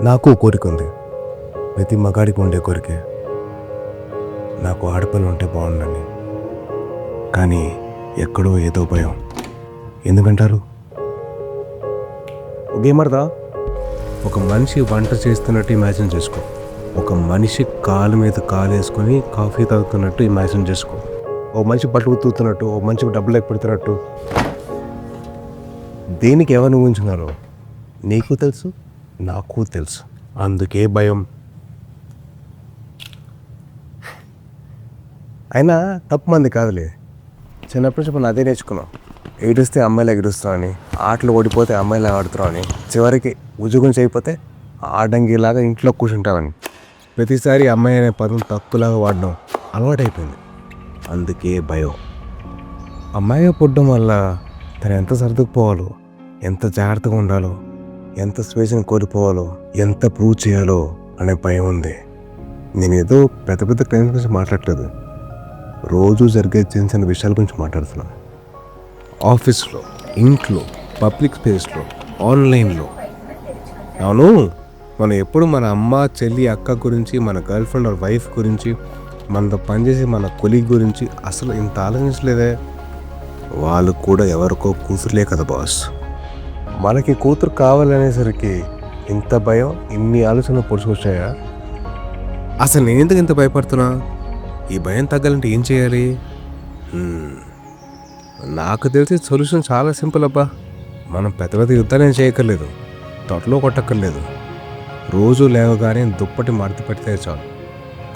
నాకు కోరిక ఉంది, ప్రతి మగాడికి ఉండే కోరికే, నాకు ఆడపిల్ల ఉంటే బాగుండని. కానీ ఎక్కడో ఏదో భయం. ఎందుకంటారు? గేమర్దా, ఒక మనిషి వంట చేస్తున్నట్టు ఇమాజిన్ చేసుకో. ఒక మనిషి కాలు మీద కాలు వేసుకొని కాఫీ తాగుతున్నట్టు ఇమాజిన్ చేసుకో. ఓ మనిషి బట్టలు ఉతుకుతున్నట్టు, ఓ మనిషికి డబ్బులు పెడుతున్నట్టు. దేనికి ఎవరిని ఊహించున్నారో నీకు తెలుసు, నాకు తెలుసు. అందుకే భయం. అయినా తప్పు మంది కాదులే. చిన్నప్పటి నుంచి మనం అదే నేర్చుకున్నాం. ఏడుస్తే అమ్మాయిలు ఎగురుస్తాం అని, ఆటలు ఓడిపోతే అమ్మాయిలు ఆడుతున్నాం అని, చివరికి ఉద్యోగం చేయకపోతే ఆడంగిలాగా ఇంట్లో కూర్చుంటామని. ప్రతిసారి అమ్మాయి అనే పదం తక్కువలాగా వాడడం అలవాటైపోయింది. అందుకే భయం. అమ్మాయిగా పుట్టడం వల్ల తను ఎంత సర్దుకుపోవాలో, ఎంత జాగ్రత్తగా ఉండాలో, ఎంత స్వేచ్ఛను కోల్పోవాలో, ఎంత ప్రూవ్ చేయాలో అనే భయం ఉంది. నేను ఏదో పెద్ద పెద్ద క్రైమ్స్ గురించి మాట్లాడలేదు, రోజు జరిగే చిన్న చిన్న విషయాల గురించి మాట్లాడుతున్నాను. ఆఫీస్లో, ఇంట్లో, పబ్లిక్ స్పేస్లో, ఆన్లైన్లో. అవును, మనం ఎప్పుడు మన అమ్మ, చెల్లి, అక్క గురించి, మన గర్ల్ ఫ్రెండ్ ఆర్ వైఫ్ గురించి, మనతో పనిచేసి మన కొలీగ్ గురించి అసలు ఇంత ఆలోచించలేదే. వాళ్ళు కూడా ఎవరికో కూతురులే కదా బాస్. మనకి కూతురు కావాలనేసరికి ఇంత భయం, ఇన్ని ఆలోచనలు పొడుచుకొచ్చాయా? అసలు నేను ఎందుకు ఇంత భయపడుతున్నా? ఈ భయం తగ్గాలంటే ఏం చేయాలి? నాకు తెలిసి సొల్యూషన్ చాలా సింపుల్ అబ్బా. మనం పెద్ద పెద్ద యుద్ధాలు చేయక్కర్లేదు, తొట్టలో కొట్టక్కర్లేదు. రోజు లేవగానే దుప్పటి మడత పెడితే చాలు,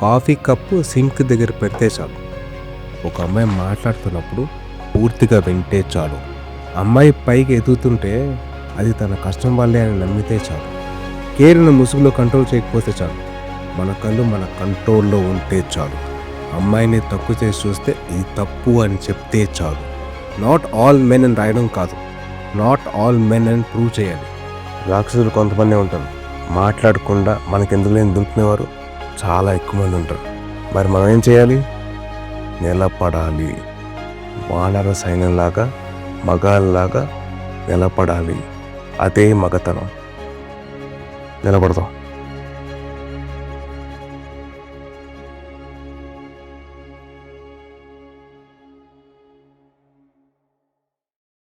కాఫీ కప్పు సింక్ దగ్గర పెడితే చాలు, ఒక అమ్మాయి మాట్లాడుతున్నప్పుడు పూర్తిగా వింటే చాలు, అమ్మాయి పైకి ఎదుగుతుంటే అది తన కష్టం వల్లే అని నమ్మితే చాలు, కేరిన ముసుగులో కంట్రోల్ చేయకపోతే చాలు, మన కళ్ళు మన కంట్రోల్లో ఉంటే చాలు, అమ్మాయిని తక్కువ చేసి చూస్తే ఇది తప్పు అని చెప్తే చాలు. నాట్ ఆల్ మెన్ అని రాయడం కాదు, నాట్ ఆల్ మెన్ అని ప్రూవ్ చేయాలి. రాక్షసులు కొంతమంది ఉంటారు, మాట్లాడకుండా మనకెందుకు లేని దుంకునేవారు చాలా ఎక్కువ మంది ఉంటారు. మరి మనం ఏం చేయాలి? నిలబడాలి. వానర సైన్యంలాగా, మగాళ్ళలాగా నిలబడాలి. అదే మగతనం. నిలబడదాం.